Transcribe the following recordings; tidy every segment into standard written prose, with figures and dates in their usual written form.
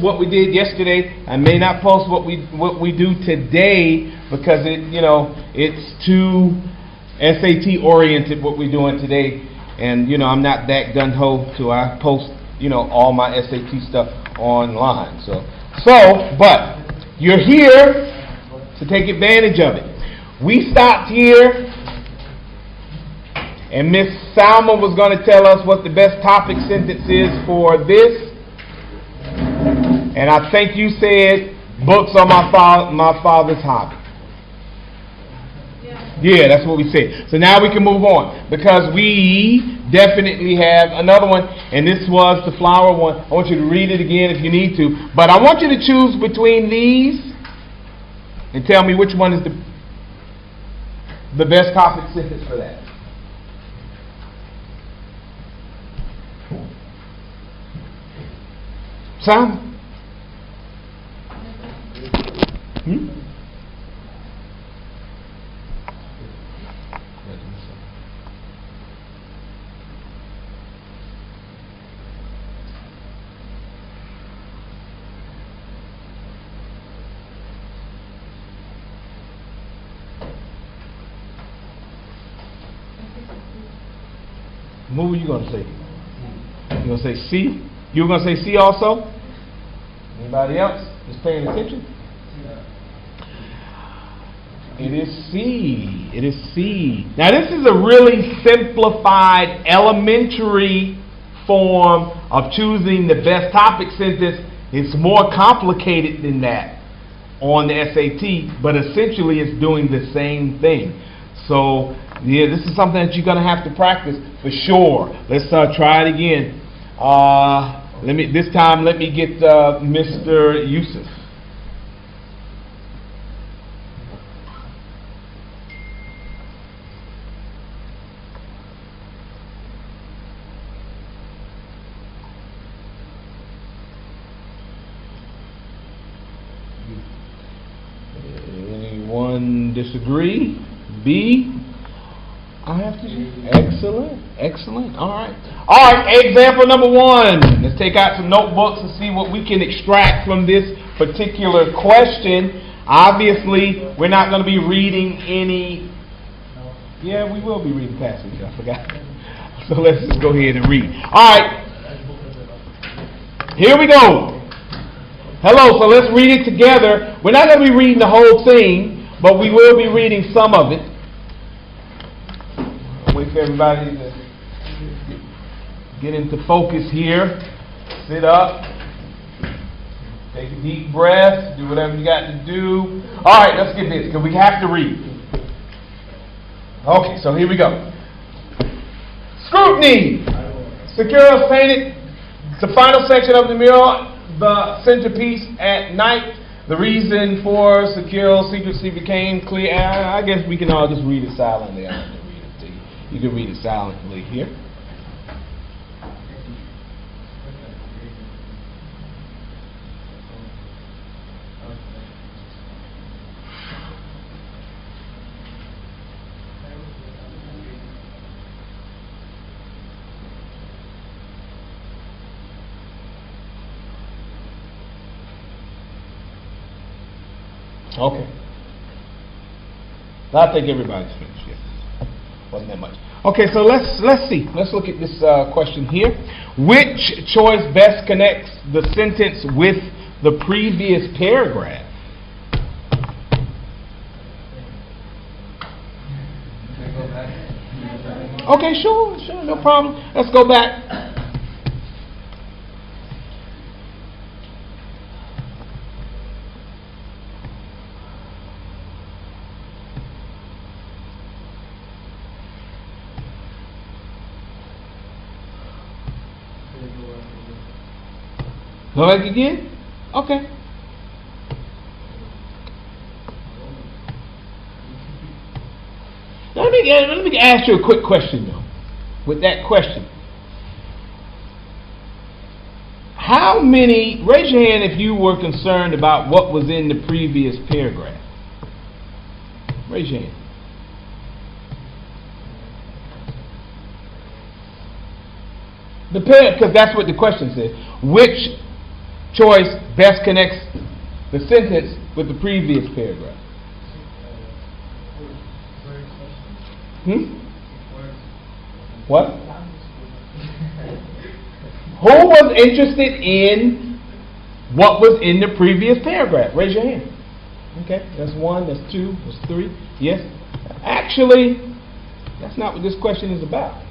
what we did yesterday. I may not post what we do today because it's too SAT oriented what we're doing today, and I'm not that gung ho to I post all my SAT stuff online. But you're here to take advantage of it. We stopped here, and Miss Salma was going to tell us what the best topic sentence is for this. And I think you said books are my father's hobby. Yeah, that's what we said. So now we can move on because we definitely have another one, and this was the flower one. I want you to read it again if you need to, but I want you to choose between these and tell me which one is the best topic sentence for that. Sam? What were you going to say? You going to say C? You were going to say C also? Anybody else is paying attention? It is C. It is C. Now this is a really simplified, elementary form of choosing the best topic sentence. It's more complicated than that on the SAT, but essentially it's doing the same thing. So yeah, this is something that you're going to have to practice for sure. Let's try it again. This time let me get Mr. Yusuf. Anyone disagree? B? I have to do. Excellent. All right. Example number 1. Let's take out some notebooks and see what we can extract from this particular question. Obviously, we're not going to be reading any. Yeah, we will be reading passage. I forgot. So let's just go ahead and read. All right. Here we go. Hello. So let's read it together. We're not going to be reading the whole thing, but we will be reading some of it. Wait for everybody to get into focus here. Sit up. Take a deep breath. Do whatever you got to do. All right, let's get this because we have to read. Okay, so here we go. Scrutiny. Sakura painted the final section of the mural, the centerpiece at night. The reason for Sakura's secrecy became clear. I guess we can all just read it silently. You can read it silently here. Okay. I think everybody's finished. Yes. Wasn't that much. Okay, so let's see. Let's look at this question here. Which choice best connects the sentence with the previous paragraph? Okay, sure, no problem. Let's go back. Go back again? Okay. Let me ask you a quick question though. With that question. How many, raise your hand if you were concerned about what was in the previous paragraph. Raise your hand. Because that's what the question says. Which choice best connects the sentence with the previous paragraph? What? Who was interested in what was in the previous paragraph? Raise your hand. Okay, that's one, that's two, that's three. Yes? Actually, that's not what this question is about.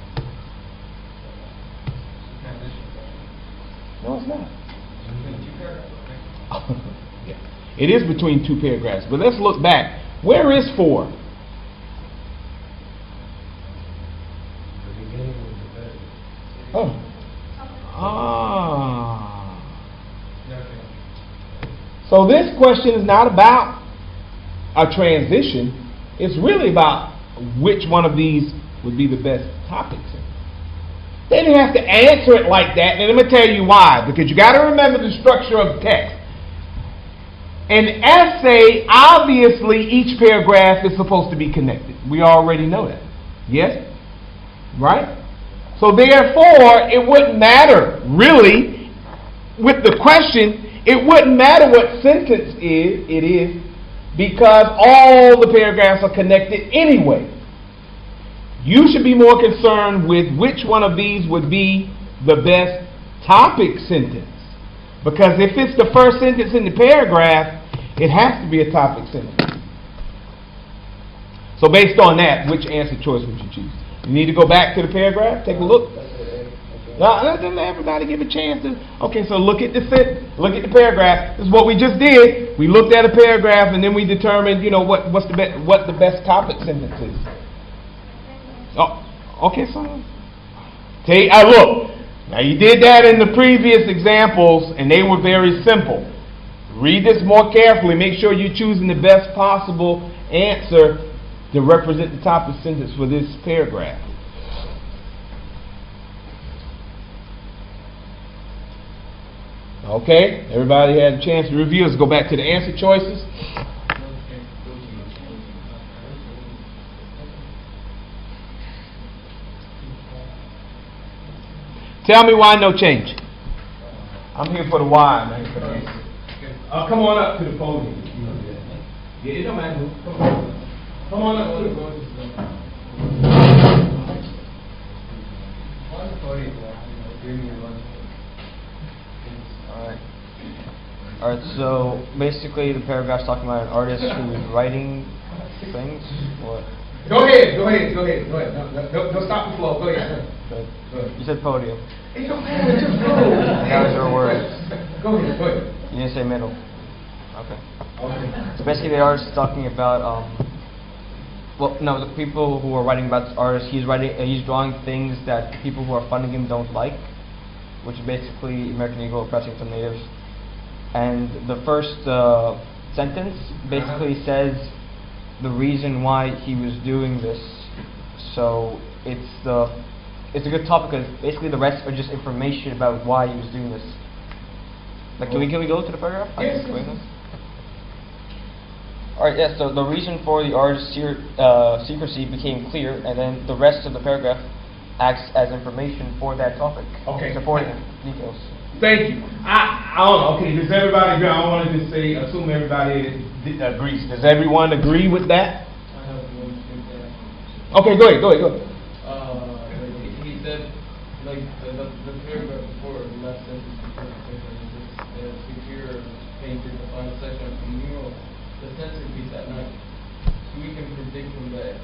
No, it's not. Yeah. It is between two paragraphs, but let's look back. Where is 4? Oh. Ah. So this question is not about a transition. It's really about which one of these would be the best topics. They didn't have to answer it like that, and let me tell you why. Because you got to remember the structure of the text. An essay, obviously, each paragraph is supposed to be connected. We already know that. Yes? Right? So therefore, it wouldn't matter, really, with the question, it wouldn't matter what sentence it is, because all the paragraphs are connected anyway. You should be more concerned with which one of these would be the best topic sentence. Because if it's the first sentence in the paragraph, it has to be a topic sentence. So based on that, which answer choice would you choose? You need to go back to the paragraph, take a look. Now, let everybody give a chance to. Okay, so look at the paragraph. This is what we just did. We looked at a paragraph and then we determined, what the best topic sentence is. Oh, okay, son. Look. Now you did that in the previous examples, and they were very simple. Read this more carefully. Make sure you're choosing the best possible answer to represent the topic sentence for this paragraph. Okay, everybody had a chance to review. Let's go back to the answer choices. Tell me why no change. I'm here for the why, man. For the answer. Come on up to the podium. Yeah, it don't matter. Come on up to the podium. Alright, so basically the paragraph's talking about an artist who's writing things. What? Go ahead. No, stop the flow. Go ahead. You said podium. It don't matter. Just go. That was your word. Go ahead. You didn't say middle. Okay. So basically the artist is talking about, the people who are writing about this artist, he's drawing things that the people who are funding him don't like, which is basically American Eagle oppressing some natives. And the first sentence basically says the reason why he was doing this. So it's a good topic because basically the rest are just information about why he was doing this. Like, can we go to the paragraph? I can explain this. Alright, yes, so the reason for the artist's secrecy became clear, and then the rest of the paragraph acts as information for that topic. Okay. Supporting details. Thank you. I don't know. Okay, does everybody agree? I don't want to just assume everybody agrees. Does everyone agree with that? I have one thing there. Okay, go ahead. He said, the paragraph before, the last sentence is secure painted the final section of the mural. The centerpiece at night. So we can predict from that.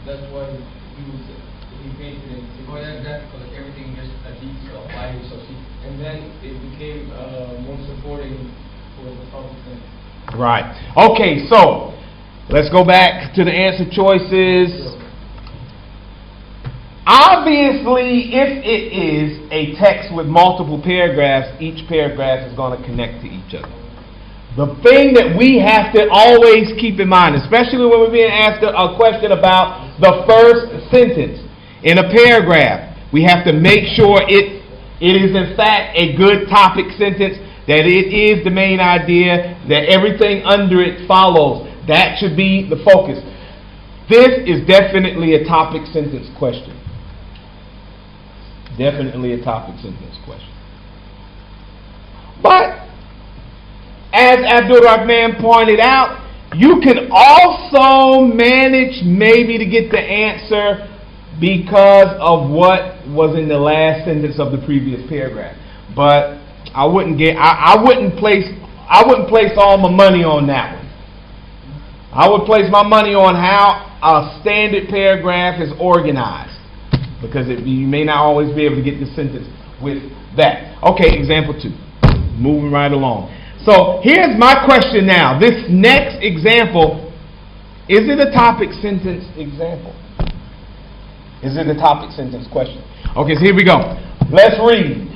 That's why he painted it. Well, that's because everything is a detail. Why he was so secret. And then it became more supporting for the topic thing. Right. Okay, so let's go back to the answer choices. Obviously, if it is a text with multiple paragraphs, each paragraph is going to connect to each other. The thing that we have to always keep in mind, especially when we're being asked a question about the first sentence in a paragraph, we have to make sure it is in fact a good topic sentence, that it is the main idea, that everything under it follows. That should be the focus. This is definitely a topic sentence question. Definitely a topic sentence question. But as Abdul Rahman pointed out, you can also manage maybe to get the answer because of what was in the last sentence of the previous paragraph. But I wouldn't place all my money on that one. I would place my money on how a standard paragraph is organized, because you may not always be able to get the sentence with that. Okay, example 2. Moving right along. So here's my question now. This next example, is it a topic sentence example? Is it a topic sentence question? Okay, so here we go. Let's read.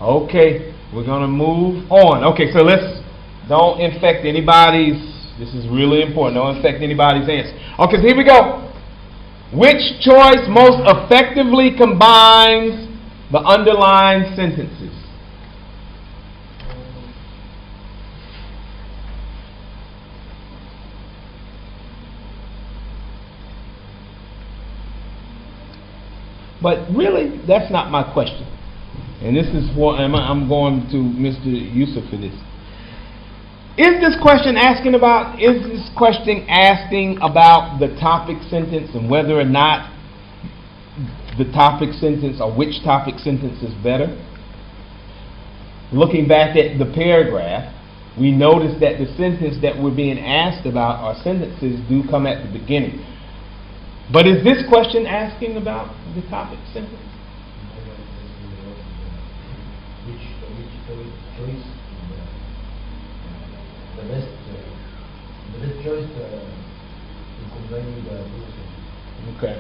Okay, we're going to move on. Okay, so don't infect anybody's, this is really important, don't infect anybody's answer. Okay, so here we go. Which choice most effectively combines the underlined sentences? But really, that's not my question. And this is what I'm going to Mr. Yusuf for this. Is this question asking about the topic sentence and whether or not the topic sentence or which topic sentence is better? Looking back at the paragraph, we notice that the sentence that we're being asked about, or sentences, do come at the beginning. But is this question asking about the topic sentence? Which choice the best choice in combining the two. Okay.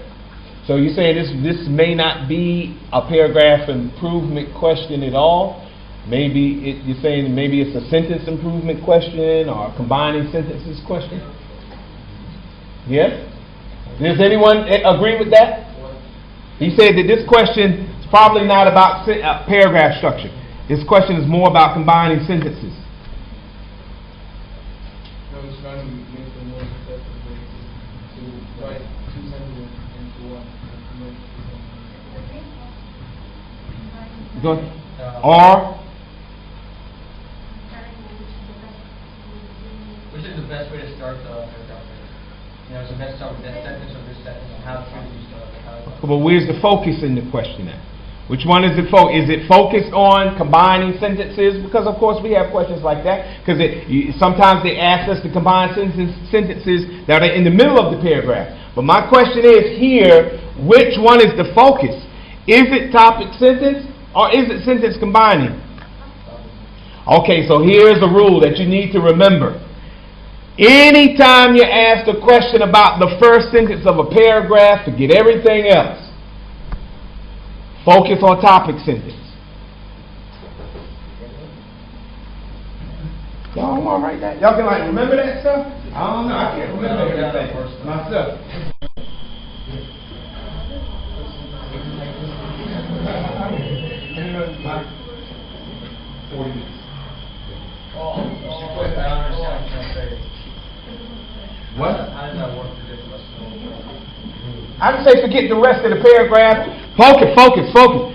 So you're saying this may not be a paragraph improvement question at all? Maybe you're saying maybe it's a sentence improvement question or a combining sentences question? Yes? Does anyone agree with that? He said that this question is probably not about paragraph structure. This question is more about combining sentences. No, it's trying to make the more effective way to write two sentences into one. Go ahead. Or? Which is the best way to start the paragraph? Is the best start with that sentence or this sentence? And how should you start it? But where's the focus in the question at? Which one is it Is it focused on combining sentences? Because of course we have questions like that. Because sometimes they ask us to combine sentences that are in the middle of the paragraph. But my question is here, which one is the focus? Is it topic sentence or is it sentence combining? Okay, so here's a rule that you need to remember. Anytime you're asked a question about the first sentence of a paragraph, forget everything else. Focus on topic sentence. Y'all want to write that? Y'all can remember that stuff? I don't know. I can't remember everything myself. What? How does that work for different I didn't say forget the rest of the paragraph. Focus.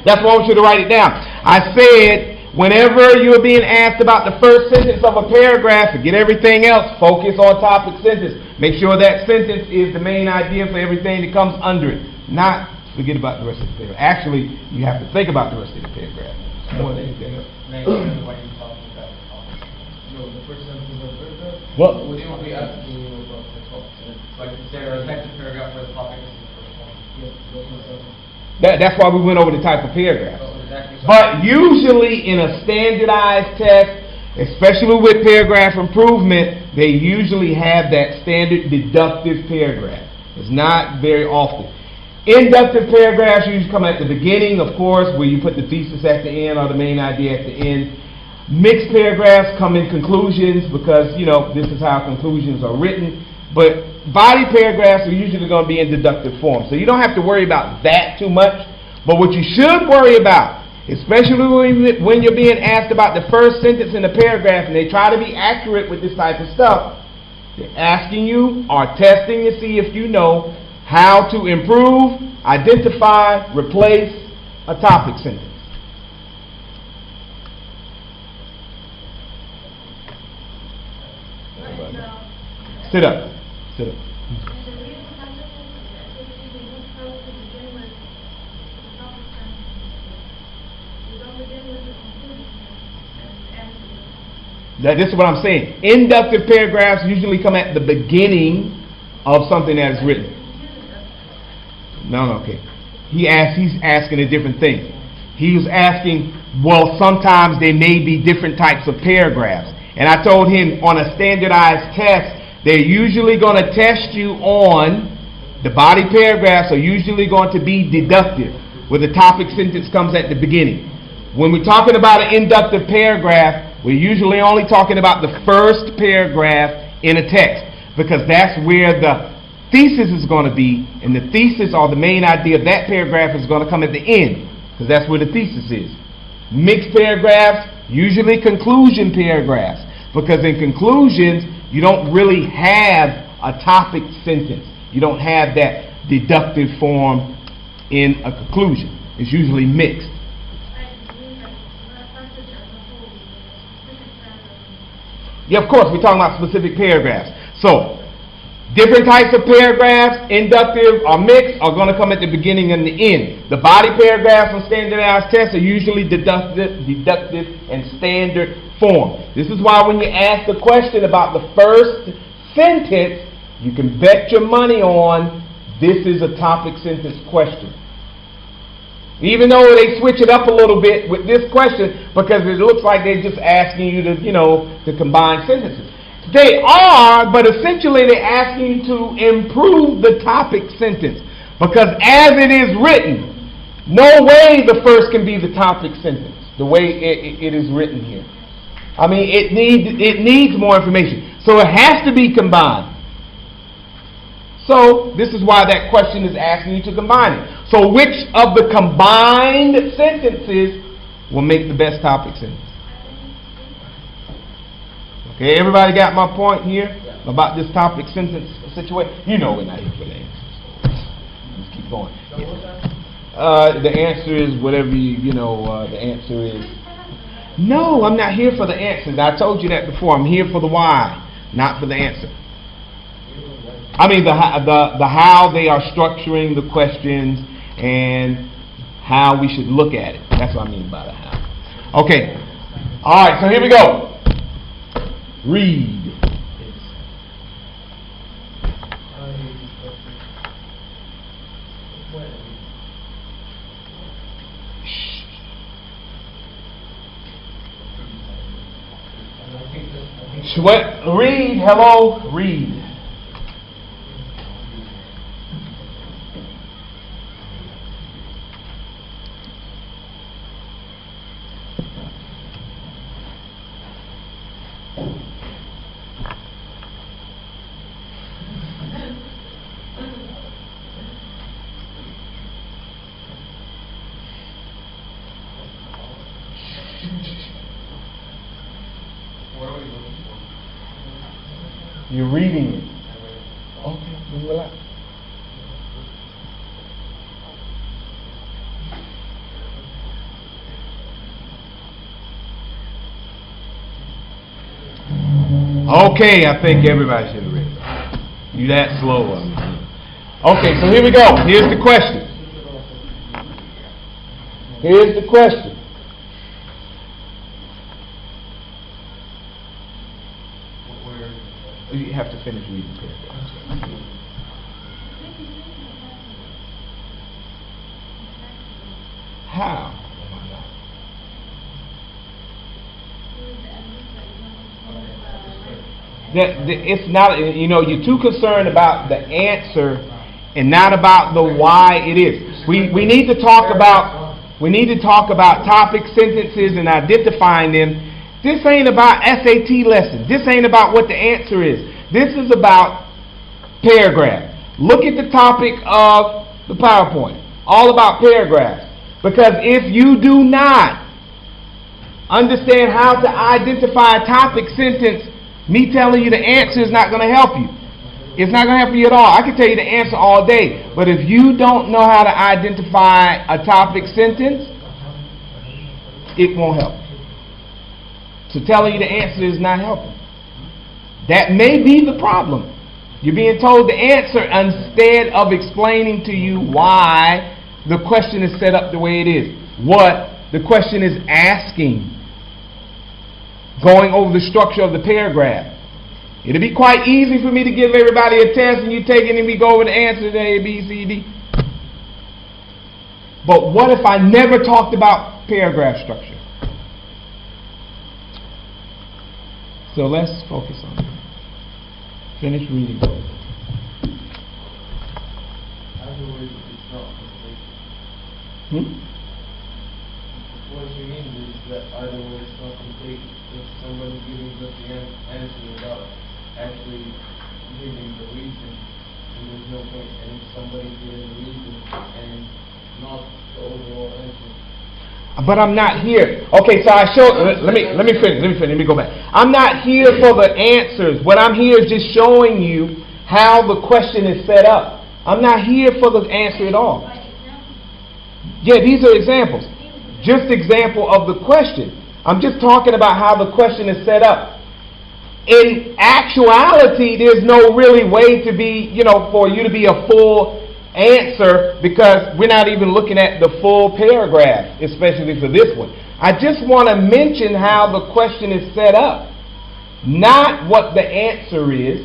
That's why I want you to write it down. I said whenever you're being asked about the first sentence of a paragraph, forget everything else. Focus on topic sentence. Make sure that sentence is the main idea for everything that comes under it. Not forget about the rest of the paragraph. Actually, you have to think about the rest of the paragraph more than anything else. No, the first sentence of the paragraph. What? Would you be asking you about the topic sentence? Like, is there a next paragraph where the topic is the first one? Yes, that's what I'm saying. That's why we went over the type of paragraphs. Oh, exactly. So But usually in a standardized test, especially with paragraph improvement, they usually have that standard deductive paragraph. It's not very often. Inductive paragraphs usually come at the beginning, of course, where you put the thesis at the end or the main idea at the end. Mixed paragraphs come in conclusions because, this is how conclusions are written. But body paragraphs are usually going to be in deductive form. So you don't have to worry about that too much. But what you should worry about, especially when you're being asked about the first sentence in the paragraph and they try to be accurate with this type of stuff, they're asking you or testing to see if you know how to improve, identify, replace a topic sentence. Sit up. Sit up. This is what I'm saying. Inductive paragraphs usually come at the beginning of something that is written. No, okay. He's asking a different thing. He was asking, well, sometimes there may be different types of paragraphs. And I told him on a standardized test, they're usually going to test you on the body paragraphs are usually going to be deductive, where the topic sentence comes at the beginning. When we're talking about an inductive paragraph, we're usually only talking about the first paragraph in a text, because that's where the thesis is going to be, and the thesis or the main idea of that paragraph is going to come at the end, because that's where the thesis is. Mixed paragraphs, usually conclusion paragraphs, because in conclusions, you don't really have a topic sentence. You don't have that deductive form in a conclusion. It's usually mixed. Yeah, of course, we're talking about specific paragraphs. So, different types of paragraphs, inductive or mixed, are going to come at the beginning and the end. The body paragraphs on standardized tests are usually deductive and standard form. This is why when you ask the question about the first sentence, you can bet your money on this is a topic sentence question. Even though they switch it up a little bit with this question, because it looks like they're just asking you to combine sentences. They are, but essentially they're asking you to improve the topic sentence. Because as it is written, no way the first can be the topic sentence, the way it is written here. I mean, it needs more information. So it has to be combined. So this is why that question is asking you to combine it. So which of the combined sentences will make the best topic sentence? Okay, everybody got my point here about this topic sentence situation? You know we're not here for the answers. Let's keep going. The answer is whatever the answer is. No, I'm not here for the answers. I told you that before. I'm here for the why, not for the answer. I mean the how they are structuring the questions and how we should look at it. That's what I mean by the how. Okay. All right, so here we go. Read. Read. Hello. Read. what are we looking for? You're reading it. Okay, then relax. Okay, I think everybody should have read it. You that slow. Okay, so here we go. Here's the question. Here's the question. You have to finish reading the paragraph. How? It's not, you're too concerned about the answer and not about the why it is. We need to talk about topic sentences and identifying them. This ain't about SAT lesson. This ain't about what the answer is. This is about paragraph. Look at the topic of the PowerPoint. All about paragraphs. Because if you do not understand how to identify a topic sentence, me telling you the answer is not going to help you. It's not going to help you at all. I can tell you the answer all day. But if you don't know how to identify a topic sentence, it won't help. So telling you the answer is not helping. That may be the problem. You're being told the answer instead of explaining to you why the question is set up the way it is. What the question is asking. Going over the structure of the paragraph. It'll be quite easy for me to give everybody a test and you take it and we go over the answers A, B, C, D. But what if I never talked about paragraph structure? So let's focus on it. Finish reading. Otherwise, it's not complete. What you mean is that either way it's not complete. If somebody giving us the answer without actually giving the reason, and there's no point. And if somebody giving the reason and not the overall answer. But I'm not here. Okay, so I showed. Let me finish. Let me go back. I'm not here for the answers. What I'm here is just showing you how the question is set up. I'm not here for the answer at all. Yeah, these are examples. Just example of the question. I'm just talking about how the question is set up. In actuality, there's no really way to be, for you to be a full answer because we're not even looking at the full paragraph, especially for this one. I just want to mention how the question is set up, not what the answer is.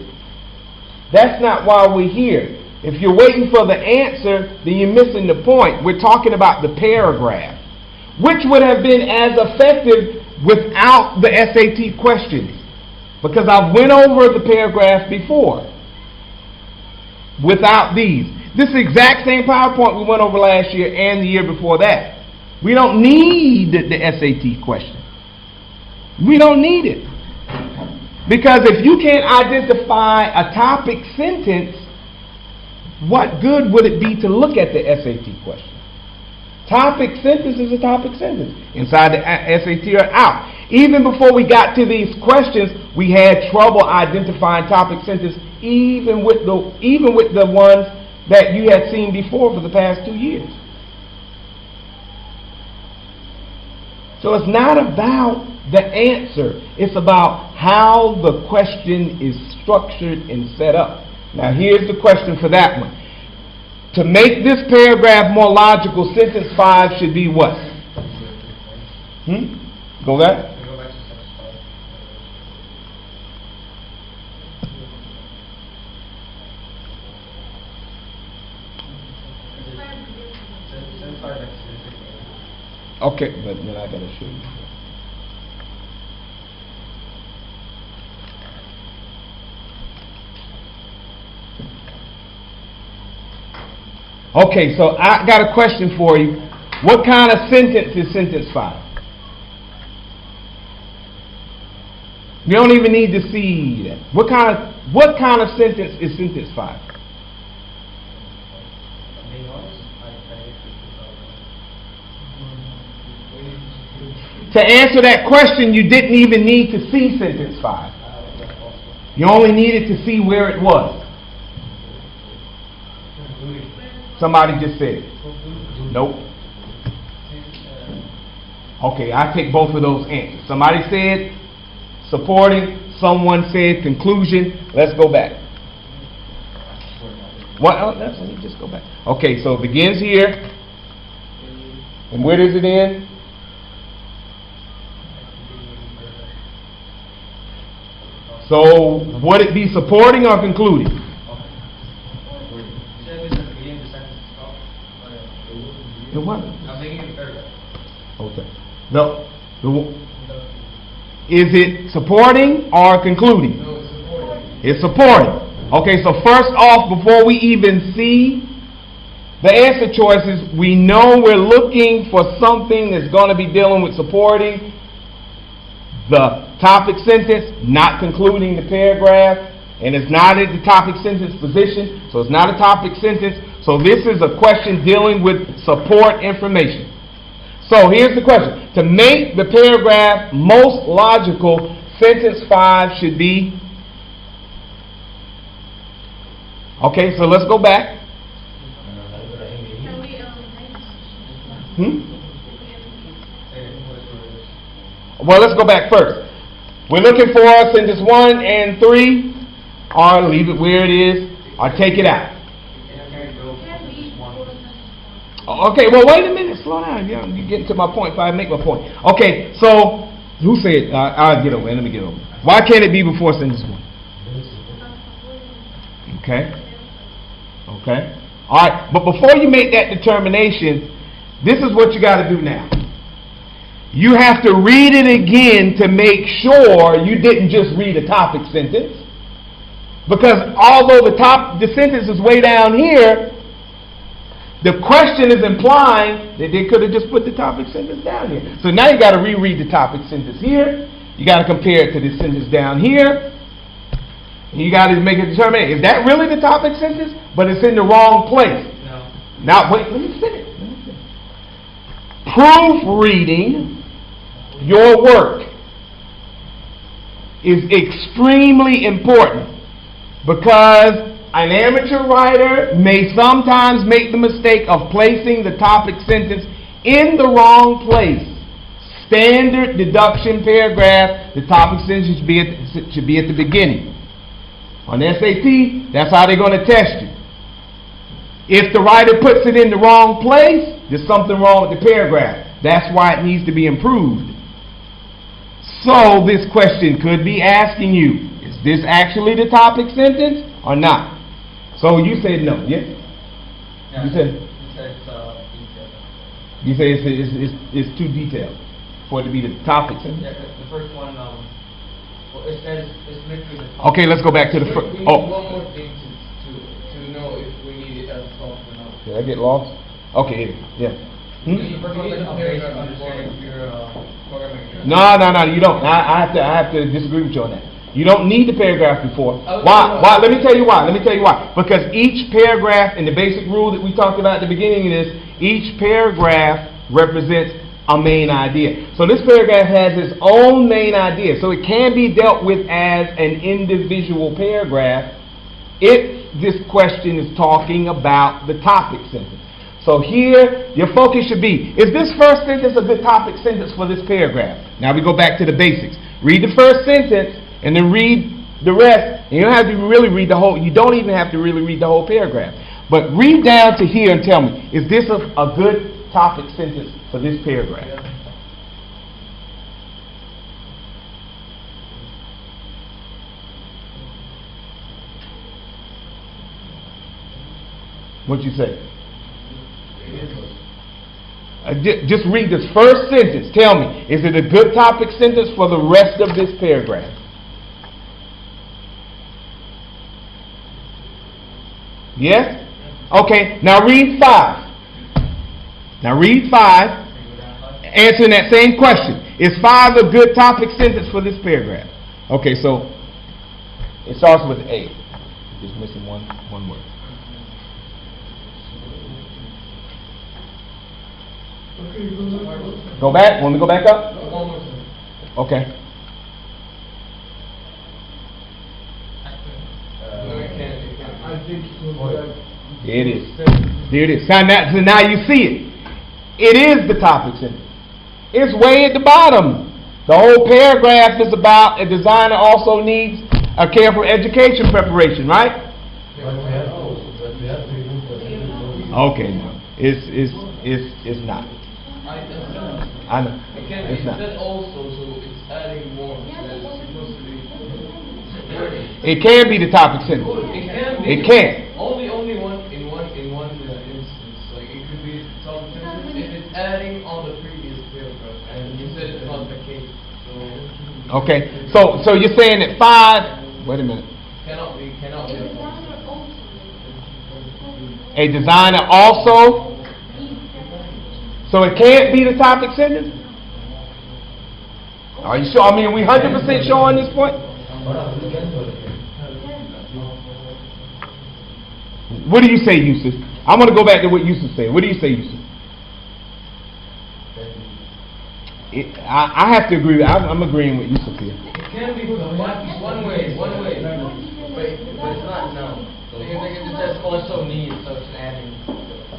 That's not why we're here. If you're waiting for the answer, then you're missing the point. We're talking about the paragraph, which would have been as effective without the SAT questions, because I went over the paragraph before without these. This exact same PowerPoint we went over last year and the year before that. We don't need the SAT question. We don't need it. Because if you can't identify a topic sentence, what good would it be to look at the SAT question? Topic sentence is a topic sentence. Inside the SAT or out. Even before we got to these questions, we had trouble identifying topic sentence even with the ones that you had seen before for the past 2 years. So it's not about the answer. It's about how the question is structured and set up. Now here's the question for that one. To make this paragraph more logical, sentence 5 should be what? Go back. We go back to sentence 5. Sentence 5 is Okay, but then I gotta show you. Okay, so I got a question for you. What kind of sentence is sentence 5? You don't even need to see that. What kind of sentence is sentence 5? To answer that question, you didn't even need to see sentence 5. You only needed to see where it was. Somebody just said it. Nope. Okay, I take both of those answers. Somebody said supporting, someone said conclusion. Let's go back. What? Let me just go back. Okay, so it begins here. And where does it end? So, would it be supporting or concluding? It wasn't. beginning of the paragraph. Okay. No. Is it supporting or concluding? No, it's supporting. It's supporting. Okay, so first off, before we even see the answer choices, we know we're looking for something that's going to be dealing with supporting the topic sentence, not concluding the paragraph, and it's not at the topic sentence position, so it's not a topic sentence. So this is a question dealing with support information. So here's the question. To make the paragraph most logical, sentence 5 should be... Okay, so let's go back. Well, let's go back first. We're looking for sentence 1 and 3, or leave it where it is, or take it out. Okay, well, wait a minute. Slow down. You're getting to my point if I make my point. Okay, so, who said, I'll get over it. Let me get over it. Why can't it be before sentence 1? Okay. Okay. All right, but before you make that determination, this is what you got to do now. You have to read it again to make sure you didn't just read a topic sentence. Because although the sentence is way down here, the question is implying that they could have just put the topic sentence down here. So now you got to reread the topic sentence here. You got to compare it to the sentence down here. You got to make a determination. Is that really the topic sentence? But it's in the wrong place. No. Now, wait, let me finish. Proofreading your work is extremely important because an amateur writer may sometimes make the mistake of placing the topic sentence in the wrong place. Standard deduction paragraph, the topic sentence should be at the beginning. On SAT, that's how they're going to test you. If the writer puts it in the wrong place, there's something wrong with the paragraph. That's why it needs to be improved. So this question could be asking you, is this actually the topic sentence or not? So you said no, yes? Yeah, You said it's detailed. you say it's too detailed for it to be the topic sentence. Yeah, 'cause the first one, well, it says it's literally the topic. Okay, let's go back to the We first. need Oh, one more thing to know if we need it as soft or not. did I get lost? Okay, yeah. We Hmm? need First one, like the a basic paragraph understanding of before. your programming. No, you don't. I have to disagree with you on that. You don't need the paragraph before. Oh, Why? no. Why? Let me tell you why. Because each paragraph, in the basic rule that we talked about at the beginning of this, each paragraph represents a main idea. So this paragraph has its own main idea. So it can be dealt with as an individual paragraph if this question is talking about the topic sentence. So here, your focus should be, is this first sentence a good topic sentence for this paragraph? Now we go back to the basics. Read the first sentence and then read the rest. And you don't have to really read the whole, you don't even have to really read the whole paragraph. But read down to here and tell me, is this a good topic sentence for this paragraph? Yeah. What'd you say? Just read this first sentence. Tell me, is it a good topic sentence for the rest of this paragraph? Yes? Okay, now read 5. Answering that same question. Is 5 a good topic sentence for this paragraph? Okay, so it starts with A. Just missing one word. Go back? Want me to go back up? One more thing. Okay. No, it can't. I think so. There it is. There it is. So now you see it. It is the topic sentence. It's way at the bottom. The whole paragraph is about a designer also needs a careful education preparation, right? But we have to remove the sentence. Okay, no. It's not. I know. It can be It's not. said also, so it's adding more. That it's supposed to be. It can be the topic sentence. It can be. It can. Only one in one instance. Like it could be topic sentence if it's adding adding on the previous paragraph, and you said it's not the case, so. Okay, so you're saying that 5, wait a minute. Cannot be A designer also, so it can't be the topic sentence? Are you sure? I mean, are we 100% sure on this point? What do you say, Yusuf? I'm going to go back to what Yusuf said. What do you say, Yusuf? I have to agree. I'm agreeing with Yusuf here. It can be one way, but it's not now. It just also needs, so it's adding.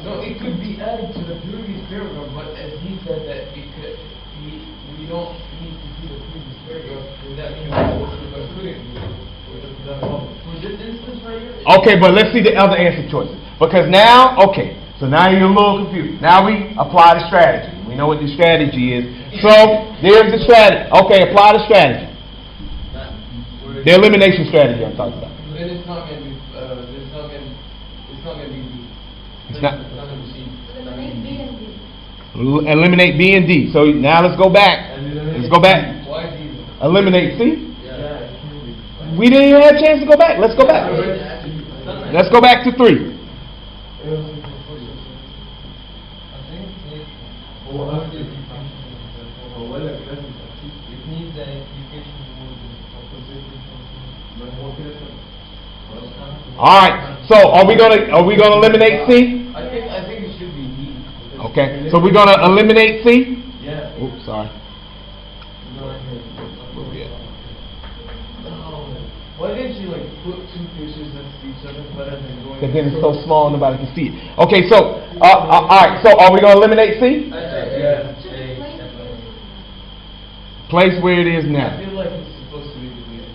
No, it could be added to the previous paragraph, but as he said that we don't need to see the previous paragraph, does that mean we couldn't for this instance right here? Okay, but let's see the other answer choices. Because now, okay, so now you're a little confused. Now we apply the strategy. We know what the strategy is. So there's the strategy. Okay, apply the strategy. The elimination strategy I'm talking about. Then it's not going to be. It's not going to be B. It's not. It's not going to be C. Eliminate B and D. So now let's go back. Let's go back. Why D? Eliminate C. Yeah. We didn't even have a chance to go back. Let's go back. Let's go back to 3. I think it needs the education All right. So are we gonna eliminate C? I think it should be D. Okay. So we're gonna eliminate C. Yeah. Oops, sorry. Why didn't you put two pictures next to each other better than going? Because then it's so small nobody can see it. Okay. So all right. So are we gonna eliminate C? Yeah. Place where it is I now. feel like it's supposed to be the way.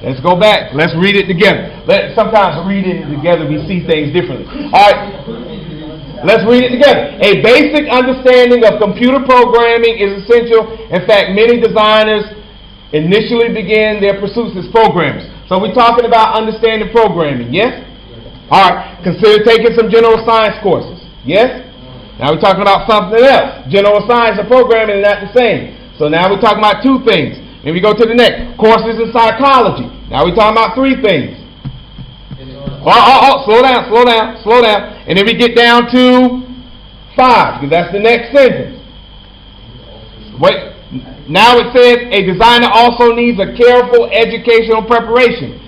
Let's go back. Let's read it together. Sometimes reading it together we see things differently. All right. Let's read it together. A basic understanding of computer programming is essential. In fact, many designers initially begin their pursuits as programmers. So we're talking about understanding programming, yes? All right. Consider taking some general science courses, yes? Now we're talking about something else. General science and programming are not the same. So now we're talking about 2 things. Then we go to the next. Courses in psychology. Now we're talking about 3 things. Slow down. And then we get down to 5, because that's the next sentence. Wait. Now it says a designer also needs a careful educational preparation.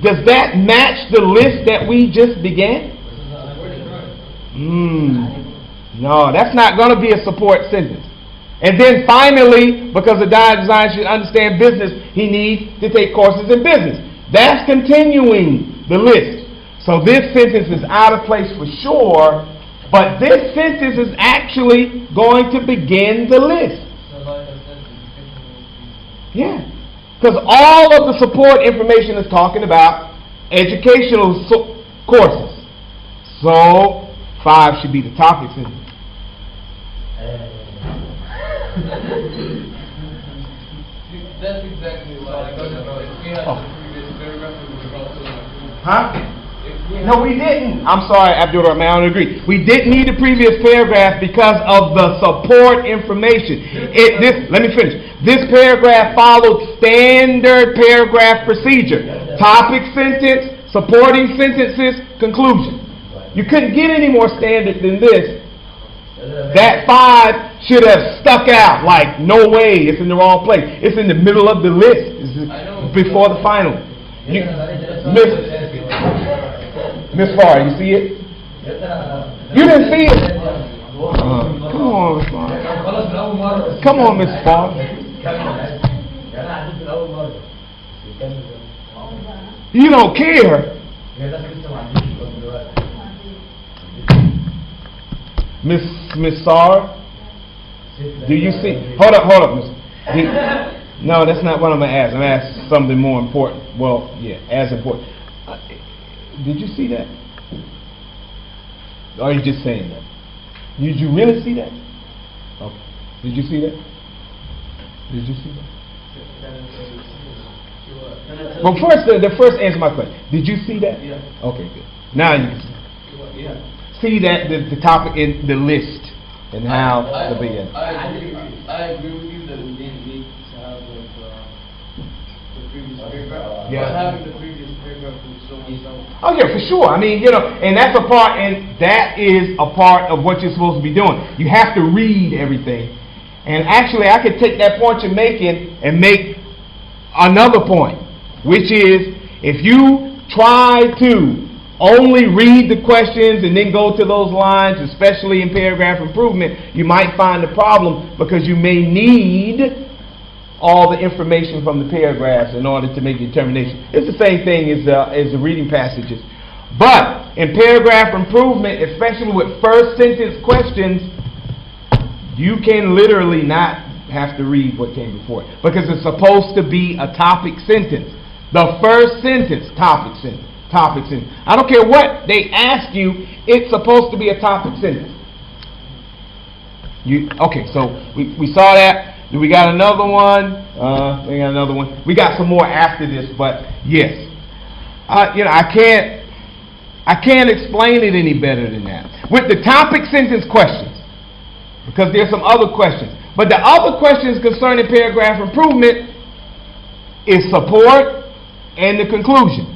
Does that match the list that we just began? No, that's not going to be a support sentence. And then finally, because the designer should understand business, he needs to take courses in business. That's continuing the list. So this sentence is out of place for sure, but this sentence is actually going to begin the list. Yeah, because all of the support information is talking about educational courses. So 5 should be the topic sentence. That's exactly why. If we had the previous paragraph, we would also Huh? No, we didn't. I'm sorry, Abdul Rahman, I don't agree. We didn't need the previous paragraph because of the support information. Let me finish. This paragraph followed standard paragraph procedure. Topic sentence, supporting sentences, conclusion. You couldn't get any more standard than this. That 5 should have stuck out like, no way, it's in the wrong place. It's in the middle of the list. It's before the final. Miss Farr, you see it? You didn't see it? Come on, Miss Farr. Come on, Miss Farr. You don't care. Miss Sarr, do you see? Hold up, Miss. No, that's not what I'm going to ask. I'm going to ask something more important. Well, yeah, as important. Did you see that? Or are you just saying that? Did you really see that? Okay. Did you see that? Did you see that? Well, first, the first answer my question. Did you see that? Yeah. Okay, good. Now you can see. see that the topic in the list and how to begin. I agree with you that we didn't need to have the previous paragraph. Yeah. But having the previous paragraph was so much help. Oh yeah, for sure. I mean, and that's a part, and that is a part of what you're supposed to be doing. You have to read everything. And actually, I could take that point you're making and make another point, which is if you try to only read the questions and then go to those lines, especially in paragraph improvement, you might find a problem because you may need all the information from the paragraphs in order to make a determination. It's the same thing as the reading passages. But in paragraph improvement, especially with first sentence questions, you can literally not have to read what came before it because it's supposed to be a topic sentence. The first sentence, topic sentence. Topic sentence. I don't care what they ask you, it's supposed to be a topic sentence. Okay, so we saw that. We got another one. We got another one. We got some more after this, but yes. I can't explain it any better than that. With the topic sentence questions, because there's some other questions. But the other questions concerning paragraph improvement is support and the conclusion.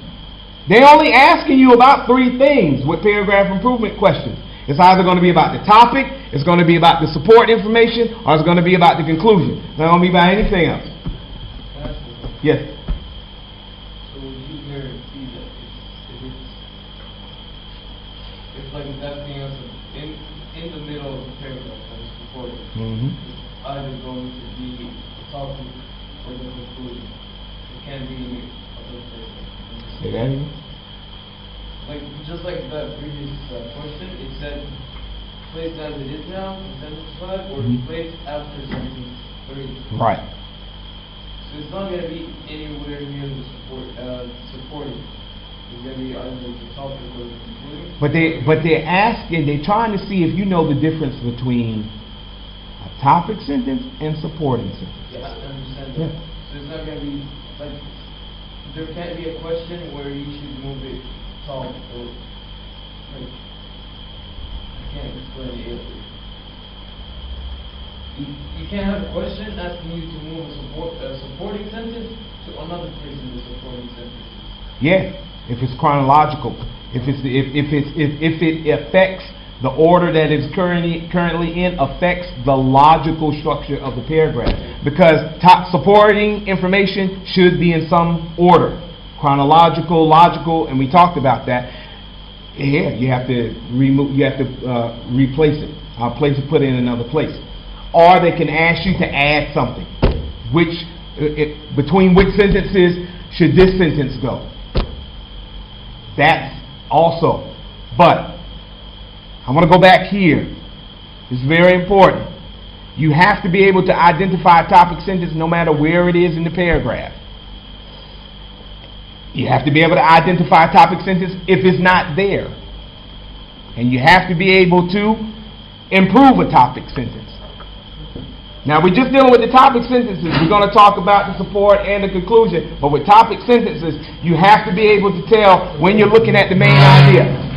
They're only asking you about three things with paragraph improvement questions. It's either going to be about the topic, it's going to be about the support information, or it's going to be about the conclusion. It's not going to be about anything else. Yes? So would you guarantee that if like that thing else in the middle of the paragraph that is supported, it's either going to be the topic or the conclusion. It can't be any other thing. Say that again? Like, just like the previous question, it said placed as it is now in sentence 5 or placed after sentence 3. Right. So it's not going to be anywhere near the supporting. It's going to be either the topic or the concluding. But they're asking, they're trying to see if you know the difference between a topic sentence and supporting sentence. Yeah, I understand that. Yeah. So it's not going to be, like, there can't be a question where you should move it top or, like, I can't explain it. You can't have a question asking you to move a supporting sentence to another place in the supporting sentence. Yeah, if it's chronological, if it affects the order that it's currently in, affects the logical structure of the paragraph, because supporting information should be in some order, chronological, logical, and we talked about that. Yeah, you have to replace it, put it in another place, or they can ask you to add something. Between which sentences should this sentence go? That's also. But I want to go back here. It's very important. You have to be able to identify a topic sentence no matter where it is in the paragraph. You have to be able to identify a topic sentence if it's not there. And you have to be able to improve a topic sentence. Now, we're just dealing with the topic sentences. We're going to talk about the support and the conclusion. But with topic sentences, you have to be able to tell when you're looking at the main idea.